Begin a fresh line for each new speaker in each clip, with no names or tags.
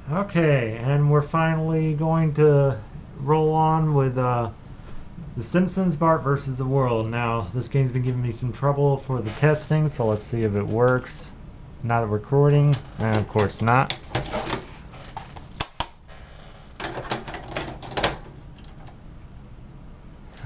Okay, and we're finally going to roll on with The Simpsons Bart versus the World. Now, this game's been giving me some trouble for the testing, so let's see if it works. Not recording, and of course not.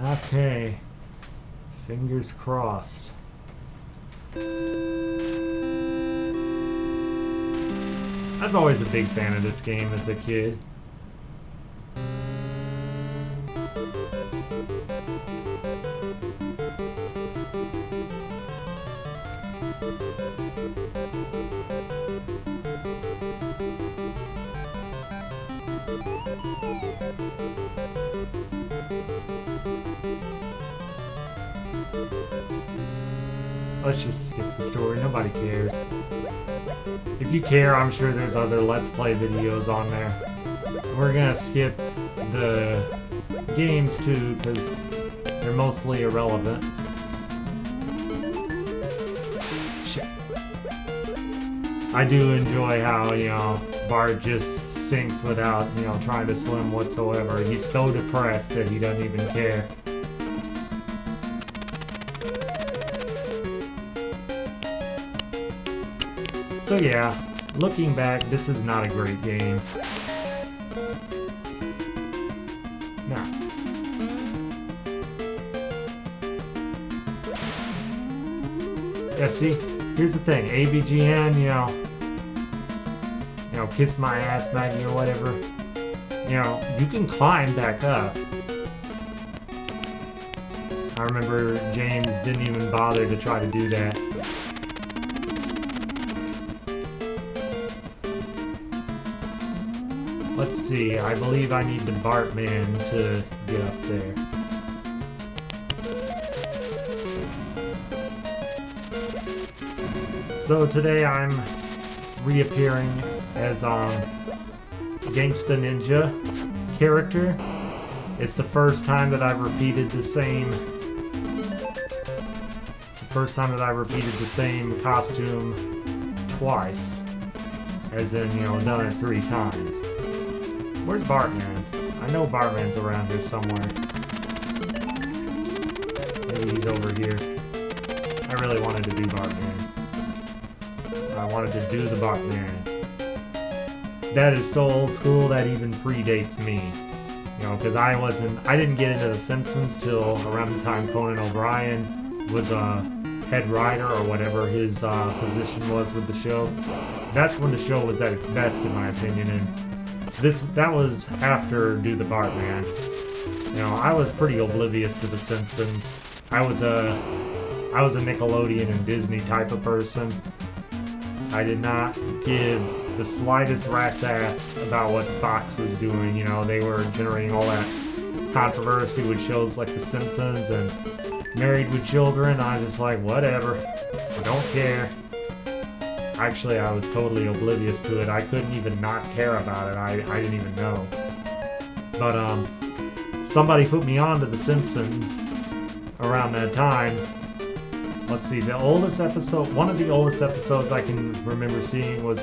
Okay, fingers crossed. I was always a big fan of this game as a kid. Let's just skip the story, nobody cares. If you care, I'm sure there's other Let's Play videos on there. We're gonna skip the games too, because they're mostly irrelevant. Shit. I do enjoy how, Bart just sinks without, trying to swim whatsoever. He's so depressed that he doesn't even care. So yeah, looking back, this is not a great game. Nah. Yeah, see, here's the thing, AVGN, kiss my ass Maggie or whatever, you can climb back up. I remember James didn't even bother to try to do that. Let's see, I believe I need the Bartman to get up there. So today I'm reappearing as Gangsta Ninja character. It's the first time that I've repeated the same costume twice. As in, done it 3 times. Where's Bartman? I know Bartman's around here somewhere. Maybe he's over here. I really wanted to do Bartman. I wanted to do the Bartman. That is so old school that even predates me. Because I didn't get into The Simpsons till around the time Conan O'Brien was a head writer or whatever his position was with the show. That's when the show was at its best, in my opinion, and that was after Do the Bartman. I was pretty oblivious to The Simpsons. I was a Nickelodeon and Disney type of person. I did not give the slightest rat's ass about what Fox was doing. They were generating all that controversy with shows like The Simpsons and Married with Children. I was just like, whatever. I don't care. Actually, I was totally oblivious to it. I couldn't even not care about it. I didn't even know. But, somebody put me on to The Simpsons around that time. Let's see, one of the oldest episodes I can remember seeing was,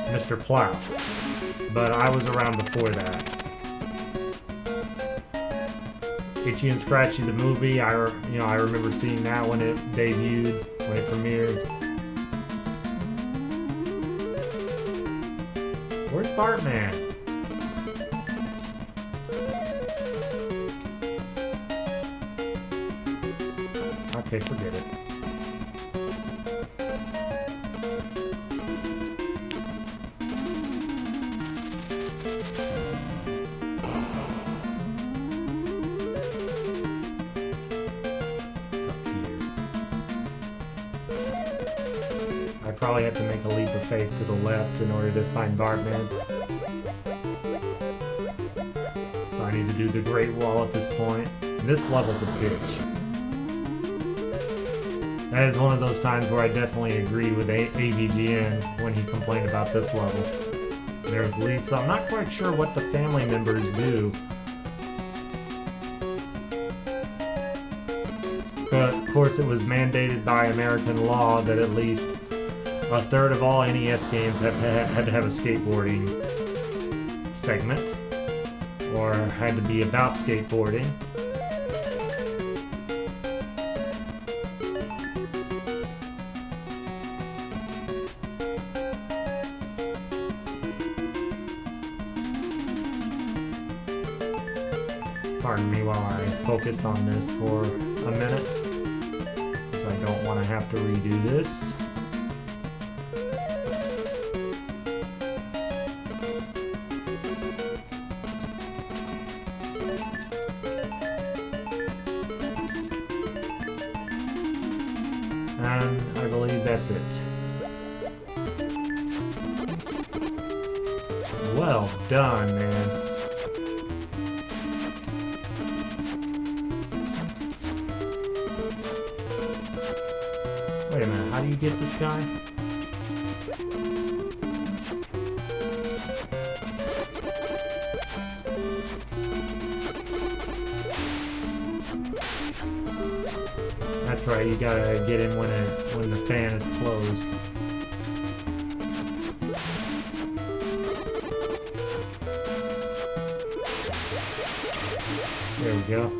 Mr. Plow. But I was around before that. Itchy and Scratchy the movie, I remember seeing that when it debuted, when it premiered. Where's Bartman? Okay, forget it. I probably have to make a leap of faith to the left in order to find Bartman. So I need to do the Great Wall at this point. And this level's a bitch. That is one of those times where I definitely agree with AVGN when he complained about this level. There's Lisa. I'm not quite sure what the family members do. But, of course, it was mandated by American law that at least a third of all NES games had to have a skateboarding segment, or had to be about skateboarding. Pardon me while I focus on this for a minute, because I don't want to have to redo this. And I believe that's it. Well done, man. Wait a minute, how do you get this guy? That's right, you gotta get in when the fan is closed. There we go.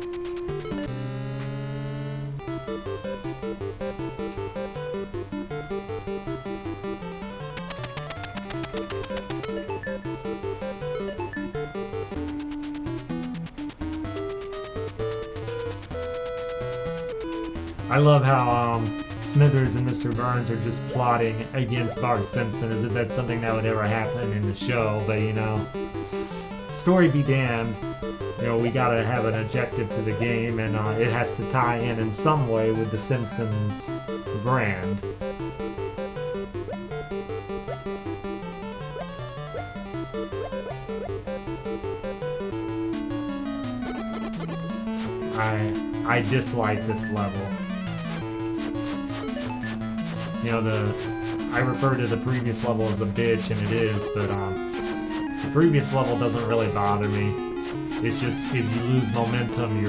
I love how Smithers and Mr. Burns are just plotting against Bart Simpson, as if that's something that would ever happen in the show. But you know, story be damned. You know, we gotta have an objective to the game, and it has to tie in some way with the Simpsons brand. I dislike this level. You know, I refer to the previous level as a bitch, and it is, but the previous level doesn't really bother me. It's just if you lose momentum,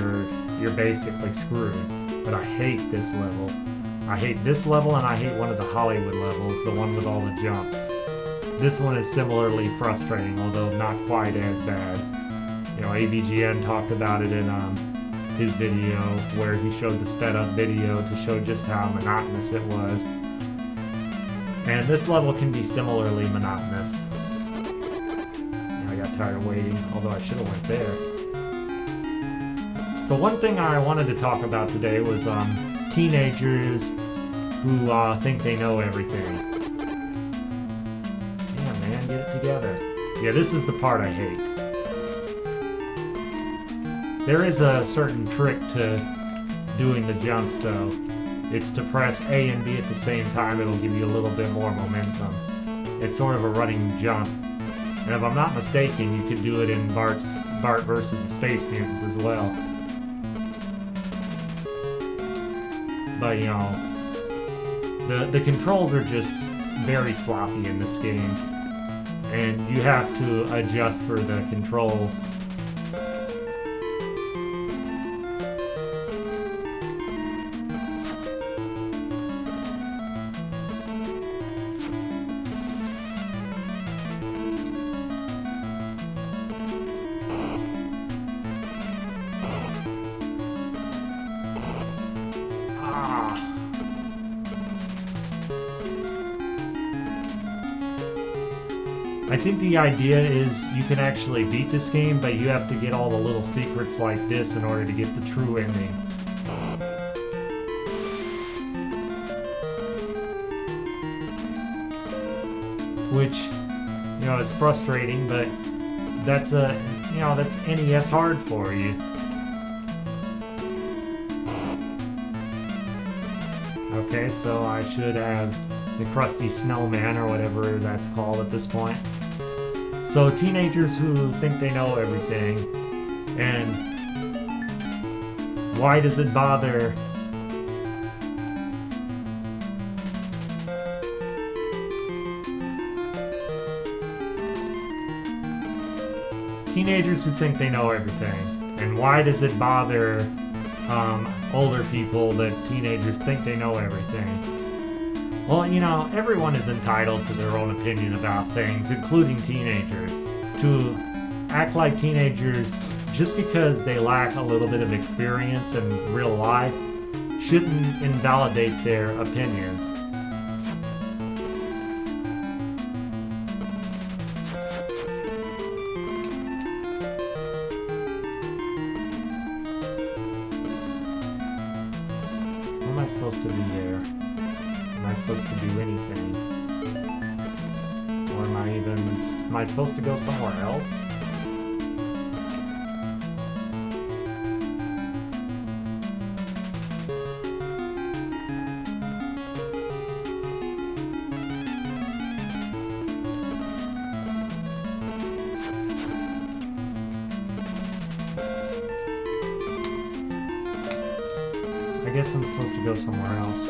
you're basically screwed. But I hate this level. I hate this level, and I hate one of the Hollywood levels, the one with all the jumps. This one is similarly frustrating, although not quite as bad. You know, AVGN talked about it in his video, where he showed the sped up video to show just how monotonous it was. And this level can be similarly monotonous. I got tired of waiting, although I should have went there. So one thing I wanted to talk about today was teenagers who think they know everything. Yeah, man, get it together. Yeah, this is the part I hate. There is a certain trick to doing the jumps, though. It's to press A and B at the same time. It'll give you a little bit more momentum. It's sort of a running jump. And if I'm not mistaken, you could do it in Bart versus the Space Mutants as well. But, you know, the controls are just very sloppy in this game. And you have to adjust for the controls. I think the idea is you can actually beat this game, but you have to get all the little secrets like this in order to get the true ending. Which, you know, is frustrating, but that's that's NES hard for you. Okay, so I should have the Krusty Snowman, or whatever that's called at this point. So teenagers who think they know everything, and why does it bother teenagers who think they know everything, and why does it bother older people that teenagers think they know everything. Well, you know, everyone is entitled to their own opinion about things, including teenagers. To act like teenagers just because they lack a little bit of experience in real life shouldn't invalidate their opinions. What am I supposed to do there? Am I supposed to do anything? Or am I supposed to go somewhere else? I guess I'm supposed to go somewhere else.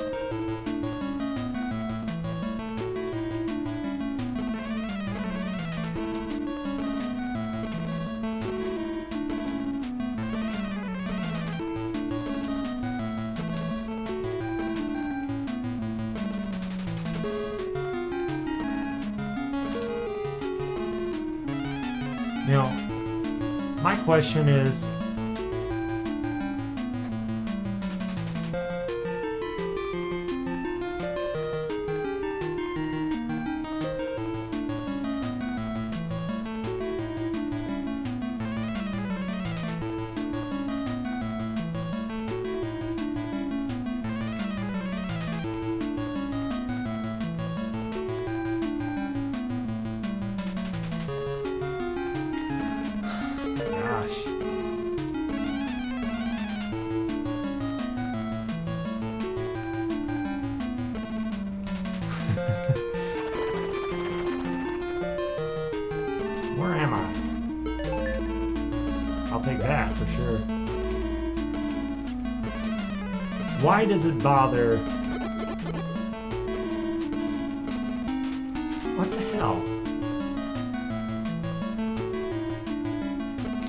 Now, my question is, gosh. Where am I? I'll take that for sure. Why does it bother? What the hell?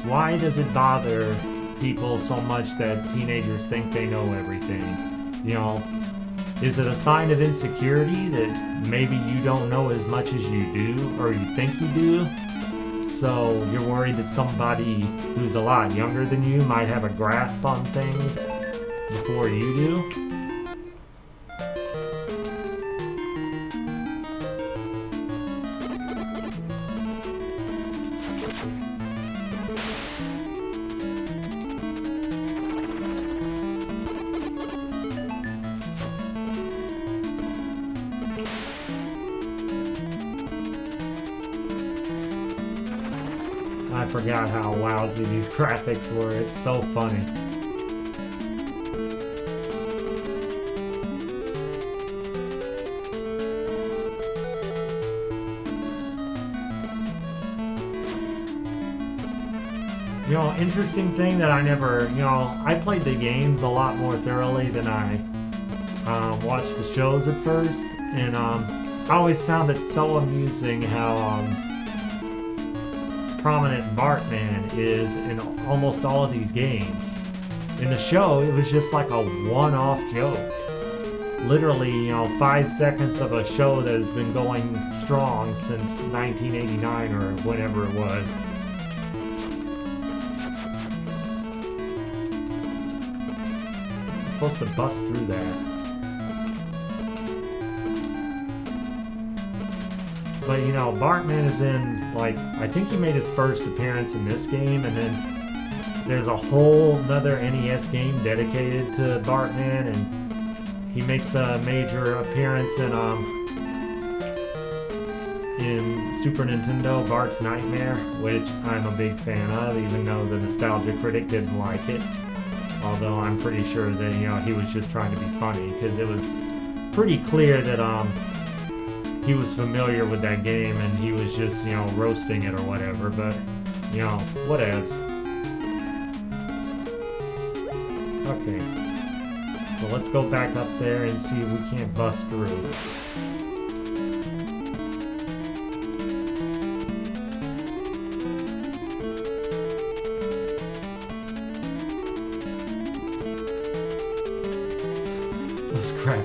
Why does it bother people so much that teenagers think they know everything? You know, is it a sign of insecurity that maybe you don't know as much as you do, or you think you do? So you're worried that somebody who's a lot younger than you might have a grasp on things before you do? I forgot how lousy these graphics were. It's so funny. You know, interesting thing that I never, I played the games a lot more thoroughly than I watched the shows at first, and I always found it so amusing how prominent Bartman is in almost all of these games. In the show, it was just like a one-off joke. Literally, 5 seconds of a show that has been going strong since 1989 or whenever it was. I'm supposed to bust through that. But Bartman is in, I think he made his first appearance in this game, and then there's a whole another NES game dedicated to Bartman, and he makes a major appearance in Super Nintendo, Bart's Nightmare, which I'm a big fan of, even though the Nostalgia Critic didn't like it. Although I'm pretty sure that, he was just trying to be funny, because it was pretty clear that, he was familiar with that game and he was just, roasting it or whatever, but, whatevs. Okay. So let's go back up there and see if we can't bust through.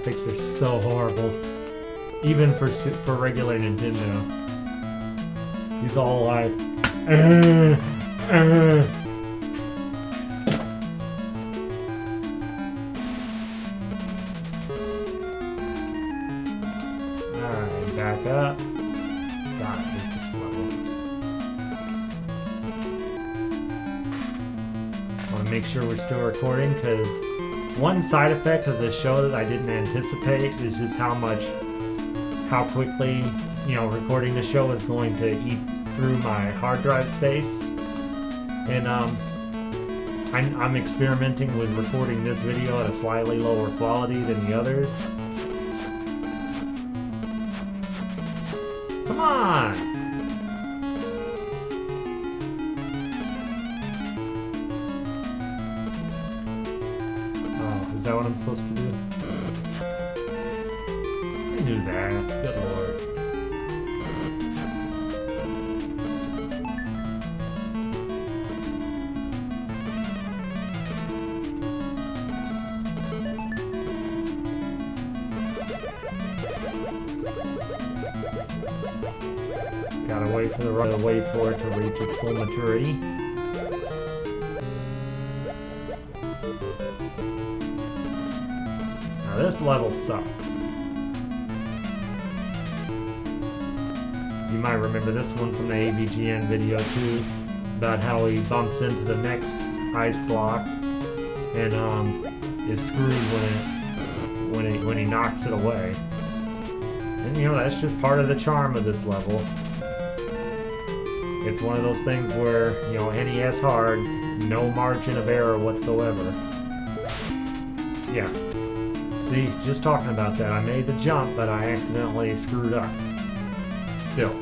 graphics are so horrible. Even for regular Nintendo. He's all like, Alright, back up. Gotta hate this level. Want to make sure we're still recording, because one side effect of this show that I didn't anticipate is just how quickly, recording the show is going to eat through my hard drive space. And I'm experimenting with recording this video at a slightly lower quality than the others. Come on! Oh, is that what I'm supposed to do? I knew that. Good lord. Gotta wait for it to reach its full maturity. Now this level sucks. You might remember this one from the AVGN video too, about how he bumps into the next ice block and is screwed when he knocks it away. And that's just part of the charm of this level. It's one of those things where, NES hard, no margin of error whatsoever. Yeah. See, just talking about that, I made the jump, but I accidentally screwed up. Still.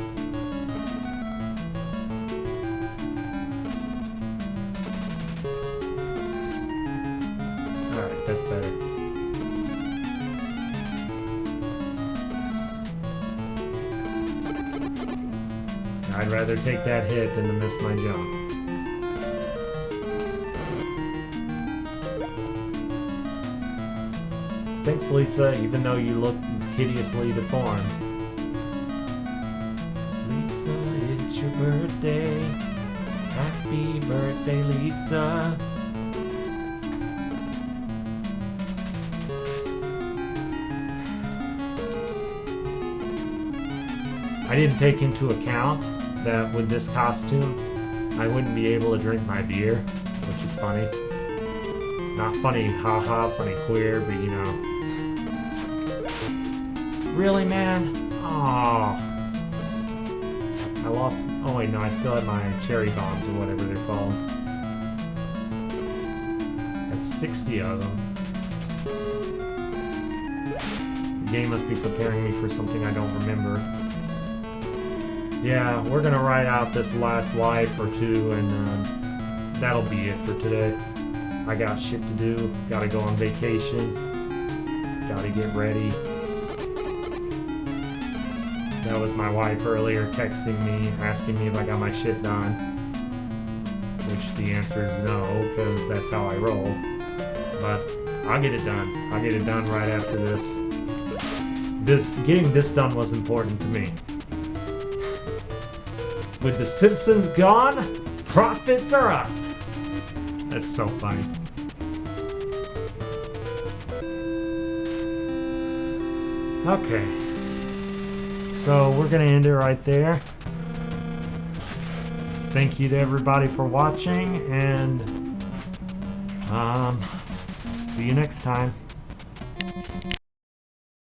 Alright, that's better. I'd rather take that hit than to miss my jump. Thanks, Lisa, even though you look hideously deformed. Lisa, it's your birthday. Happy birthday, Lisa. I didn't take into account that with this costume, I wouldn't be able to drink my beer, which is funny. Not funny, haha, funny queer, but Really, man? Aww. I lost... Oh wait, no, I still have my cherry bombs or whatever they're called. I have 60 of them. The game must be preparing me for something I don't remember. Yeah, we're gonna ride out this last life or two, and that'll be it for today. I got shit to do, gotta go on vacation, gotta get ready. That was my wife earlier texting me, asking me if I got my shit done. Which the answer is no, because that's how I roll. But I'll get it done. I'll get it done right after this. Getting this done was important to me. With The Simpsons gone, profits are up. That's so funny. Okay. So we're gonna end it right there. Thank you to everybody for watching, and see you next time.